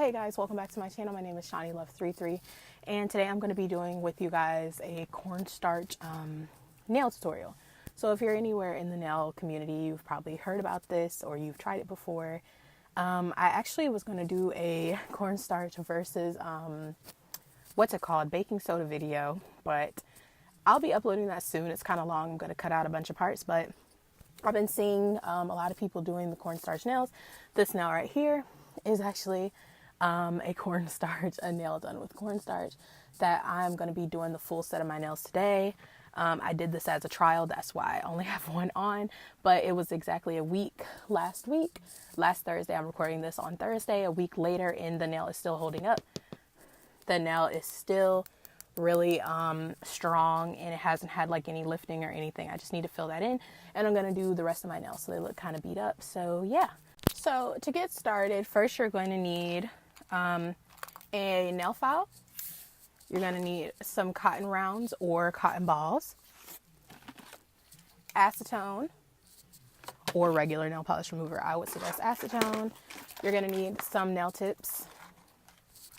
Hey guys, welcome back to my channel. My name is ShawneeLove33 and today I'm going to be doing with you guys a cornstarch nail tutorial. So if you're anywhere in the nail community, you've probably heard about this or you've tried it before. I actually was going to do a cornstarch versus baking soda video, but I'll be uploading that soon. It's kind of long. I'm going to cut out a bunch of parts, but I've been seeing a lot of people doing the cornstarch nails. This nail right here is actually a cornstarch, a nail done with cornstarch that I'm going to be doing the full set of my nails today. I did this as a trial. That's why I only have one on, but it was exactly a week last Thursday. I'm recording this on Thursday. A week later and the nail is still holding up. The nail is still really strong and it hasn't had like any lifting or anything. I just need to fill that in and I'm going to do the rest of my nails so they look kind of beat up. So yeah. So to get started, first you're going to need a nail file. You're going to need some cotton rounds or cotton balls, acetone or regular nail polish remover. I would suggest acetone. You're going to need some nail tips.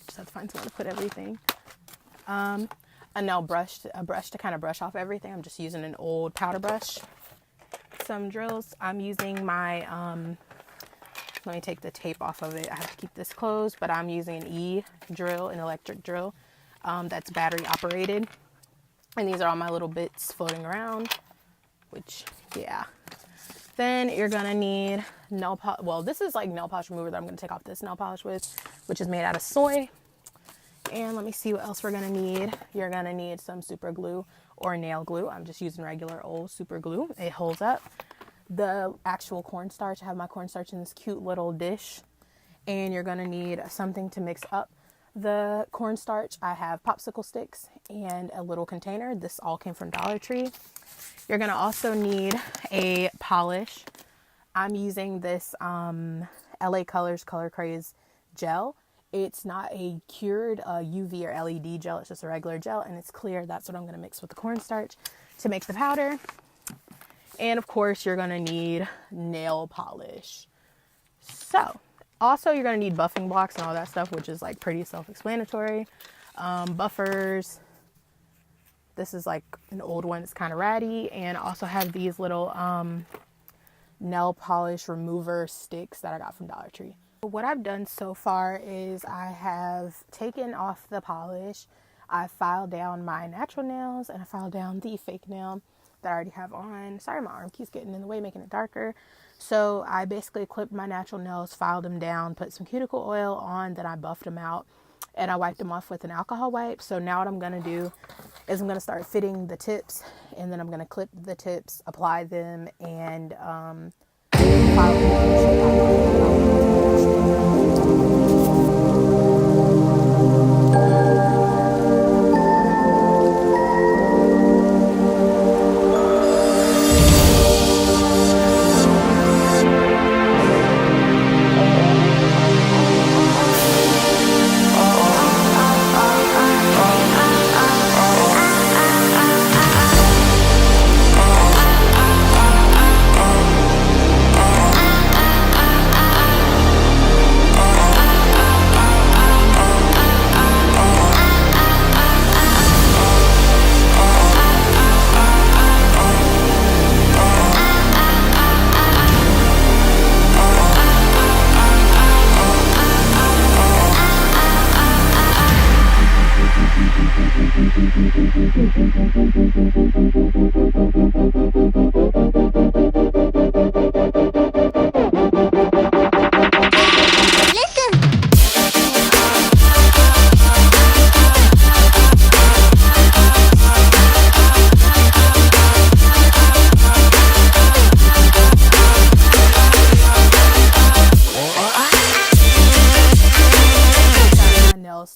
Just have to find somewhere to put everything. A nail brush, a brush to kind of brush off everything. I'm just using an old powder brush. Some drills. I'm using my let me take the tape off of it. I have to keep this closed, but I'm using an E drill, an electric drill that's battery operated. And these are all my little bits floating around, which, yeah. Then you're going to need nail polish. Well, this is like nail polish remover that I'm going to take off this nail polish with, which is made out of soy. And let me see what else we're going to need. You're going to need some super glue or nail glue. I'm just using regular old super glue. It holds up. The actual cornstarch. I have my cornstarch in this cute little dish, and you're going to need something to mix up the cornstarch. I have popsicle sticks and a little container. This all came from Dollar Tree. You're going to also need a polish. I'm using this LA Colors Color Craze gel. It's not a cured UV or LED gel. It's just a regular gel, and it's clear. That's what I'm going to mix with the cornstarch to make the powder. And of course, you're going to need nail polish. So, also you're going to need buffing blocks and all that stuff, which is like pretty self-explanatory. Buffers. This is like an old one. It's kind of ratty. And I also have these little nail polish remover sticks that I got from Dollar Tree. What I've done so far is I have taken off the polish. I filed down my natural nails and I filed down the fake nail that I already have on. Sorry, my arm keeps getting in the way, making it darker. So I basically clipped my natural nails, filed them down, put some cuticle oil on, then I buffed them out and I wiped them off with an alcohol wipe. So now what I'm going to do is I'm going to start fitting the tips, and then I'm going to clip the tips, apply them, and file them.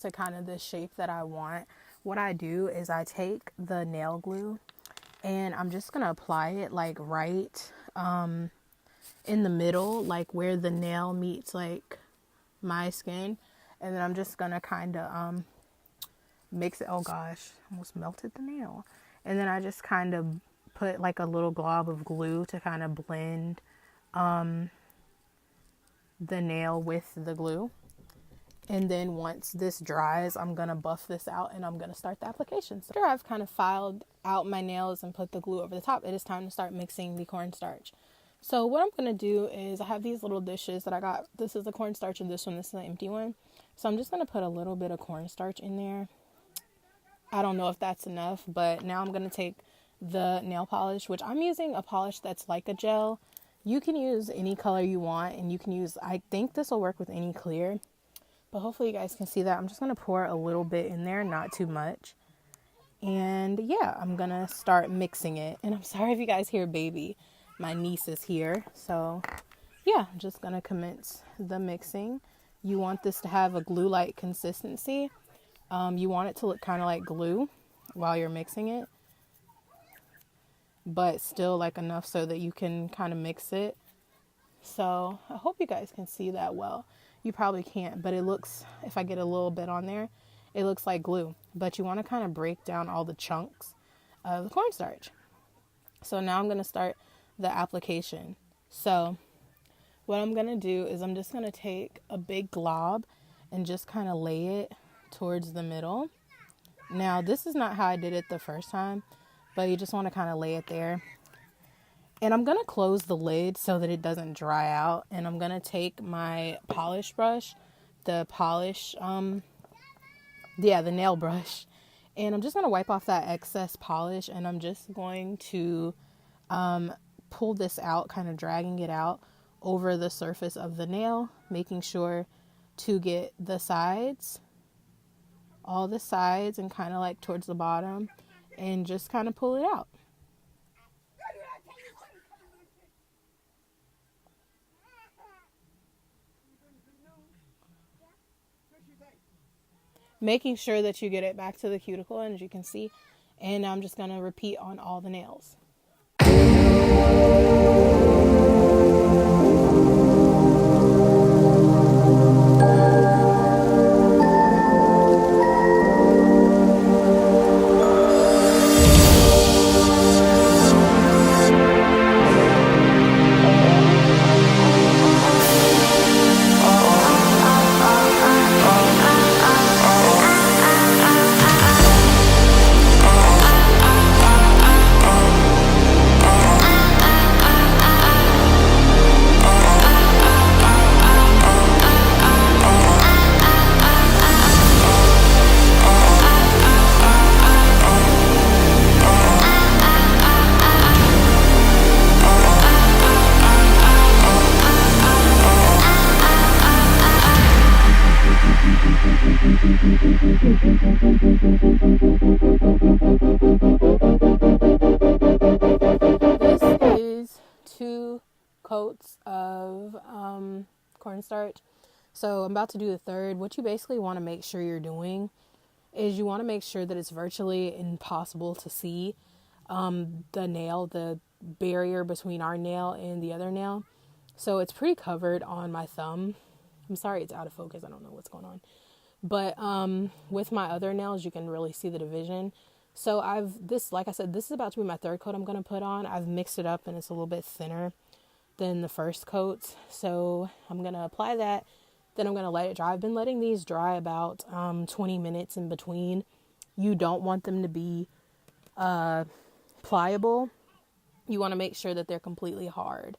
To kind of the shape that I want. What I do is I take the nail glue and I'm just gonna apply it like right in the middle, like where the nail meets like my skin, and then I'm just gonna kind of mix it. Oh gosh, almost melted the nail. And then I just kind of put like a little glob of glue to kind of blend the nail with the glue. And then once this dries, I'm going to buff this out and I'm going to start the application. So after I've kind of filed out my nails and put the glue over the top, it is time to start mixing the cornstarch. So what I'm going to do is I have these little dishes that I got. This is the cornstarch and this is the empty one. So I'm just going to put a little bit of cornstarch in there. I don't know if that's enough, but now I'm going to take the nail polish, which I'm using a polish that's like a gel. You can use any color you want, and you can use, I think this will work with any clear, but hopefully you guys can see that. I'm just going to pour a little bit in there, not too much. And yeah, I'm going to start mixing it. And I'm sorry if you guys hear baby. My niece is here. So yeah, I'm just going to commence the mixing. You want this to have a glue-like consistency. You want it to look kind of like glue while you're mixing it, but still like enough so that you can kind of mix it. So I hope you guys can see that well. You probably can't, but it looks, if I get a little bit on there, it looks like glue. But you want to kind of break down all the chunks of the cornstarch. So now I'm going to start the application. So what I'm going to do is I'm just going to take a big glob and just kind of lay it towards the middle. Now, this is not how I did it the first time, but you just want to kind of lay it there. And I'm going to close the lid so that it doesn't dry out. And I'm going to take my polish brush, the nail brush. And I'm just going to wipe off that excess polish. And I'm just going to pull this out, kind of dragging it out over the surface of the nail, making sure to get the sides, all the sides, and kind of like towards the bottom, and just kind of pull it out. Making sure that you get it back to the cuticle, and as you can see, and I'm just going to repeat on all the nails. This is 2 coats of cornstarch. So I'm about to do the third. What you basically want to make sure you're doing is you want to make sure that it's virtually impossible to see the nail, the barrier between our nail and the other nail. So it's pretty covered on my thumb. I'm sorry it's out of focus. I don't know what's going on. But with my other nails, you can really see the division. So like I said, this is about to be my third coat I'm going to put on. I've mixed it up and it's a little bit thinner than the first coats. So I'm going to apply that. Then I'm going to let it dry. I've been letting these dry about 20 minutes in between. You don't want them to be pliable. You want to make sure that they're completely hard.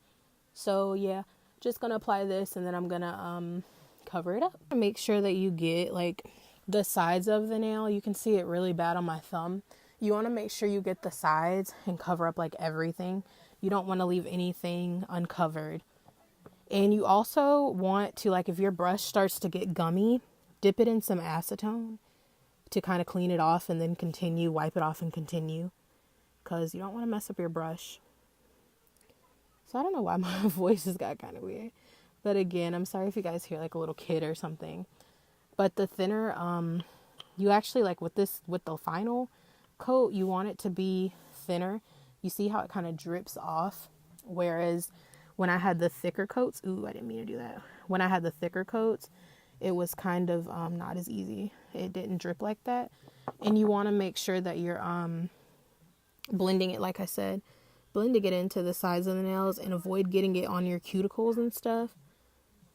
So yeah, just going to apply this and then I'm going to cover it up. Make sure that you get like the sides of the nail. You can see it really bad on my thumb. You want to make sure you get the sides and cover up like everything. You don't want to leave anything uncovered. And you also want to, like, if your brush starts to get gummy, dip it in some acetone to kind of clean it off and then continue, wipe it off and continue, because you don't want to mess up your brush. So I don't know why my voice has got kind of weird. But again, I'm sorry if you guys hear like a little kid or something. But the thinner, you actually, like with the final coat, you want it to be thinner. You see how it kind of drips off. Whereas when I had the thicker coats, I didn't mean to do that. When I had the thicker coats, it was kind of not as easy. It didn't drip like that. And you want to make sure that you're blending it, like I said, blending it into the sides of the nails and avoid getting it on your cuticles and stuff.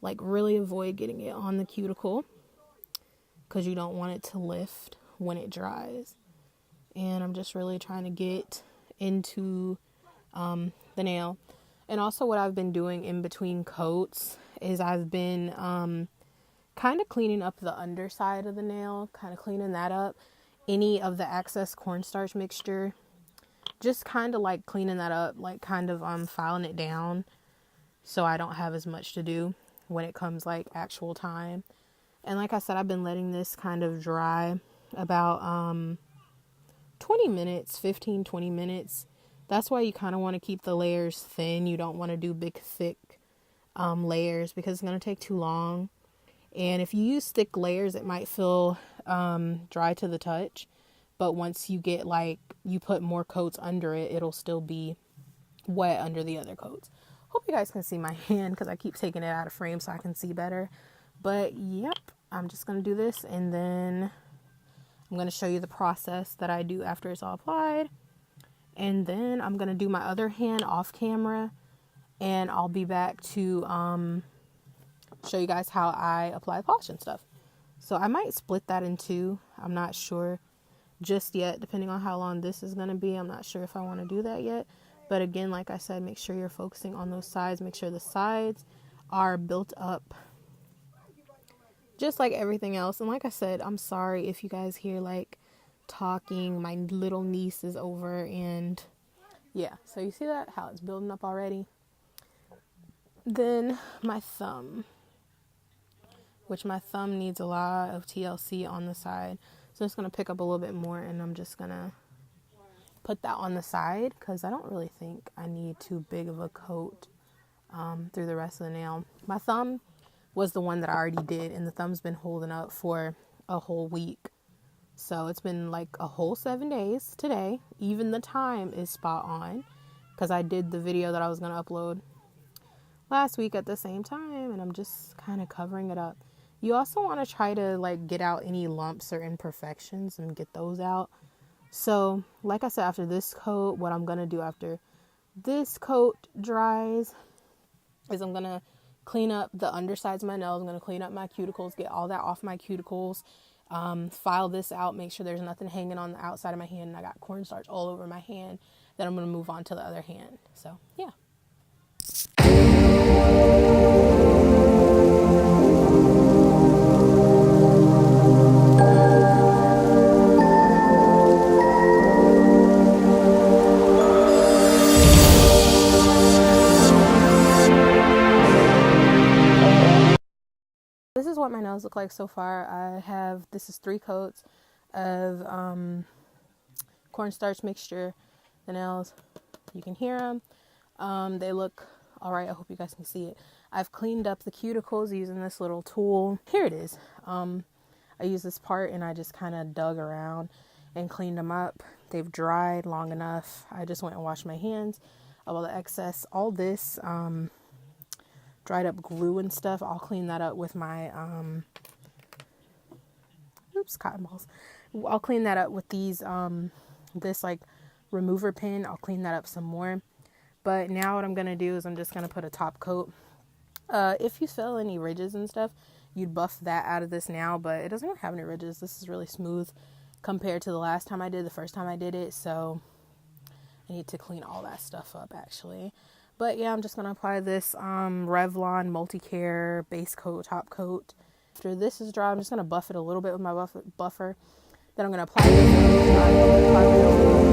Like really avoid getting it on the cuticle. because you don't want it to lift when it dries. And I'm just really trying to get into the nail. And also what I've been doing in between coats is I've been kind of cleaning up the underside of the nail, kind of cleaning that up. Any of the excess cornstarch mixture, just kind of like cleaning that up, like kind of filing it down so I don't have as much to do when it comes like actual time. And like I said, I've been letting this kind of dry about 20 minutes, 15, 20 minutes. That's why you kind of want to keep the layers thin. You don't want to do big, thick layers because it's going to take too long. And if you use thick layers, it might feel dry to the touch. But once you get like, you put more coats under it, it'll still be wet under the other coats. Hope you guys can see my hand because I keep taking it out of frame so I can see better. But yep, I'm just going to do this and then I'm going to show you the process that I do after it's all applied. And then I'm going to do my other hand off camera and I'll be back to show you guys how I apply polish and stuff. So I might split that in two. I'm not sure just yet, depending on how long this is going to be. I'm not sure if I want to do that yet. But again, like I said, make sure you're focusing on those sides. Make sure the sides are built up just like everything else. And like I said, I'm sorry if you guys hear like talking. My little niece is over and yeah. So you see that? How it's building up already. Then my thumb, which my thumb needs a lot of TLC on the side. So I'm just going to pick up a little bit more and I'm just going to put that on the side because I don't really think I need too big of a coat through the rest of the nail. My thumb was the one that I already did and the thumb's been holding up for a whole week. So it's been like a whole 7 days today. Even the time is spot on because I did the video that I was going to upload last week at the same time and I'm just kind of covering it up. You also want to try to like get out any lumps or imperfections and get those out. So like I said, after this coat, what I'm going to do after this coat dries is I'm going to clean up the undersides of my nails. I'm going to clean up my cuticles, get all that off my cuticles, file this out, make sure there's nothing hanging on the outside of my hand. And I got cornstarch all over my hand. Then I'm going to move on to the other hand. So yeah. This is what my nails look like so far. This is 3 coats of cornstarch mixture. The nails, you can hear them. They look all right. I hope you guys can see it. I've cleaned up the cuticles using this little tool. Here it is. I used this part and I just kind of dug around and cleaned them up. They've dried long enough. I just went and washed my hands of all the excess. All this dried up glue and stuff, I'll clean that up with my cotton balls. I'll clean that up with these this like remover pen. I'll clean that up some more. But now what I'm gonna do is I'm just gonna put a top coat. If you feel any ridges and stuff, you'd buff that out of this now, but it doesn't really have any ridges. This is really smooth compared to the first time I did it, so I need to clean all that stuff up actually. But yeah, I'm just going to apply this Revlon Multicare base coat, top coat. After this is dry, I'm just going to buff it a little bit with my buffer. Then I'm going to apply it.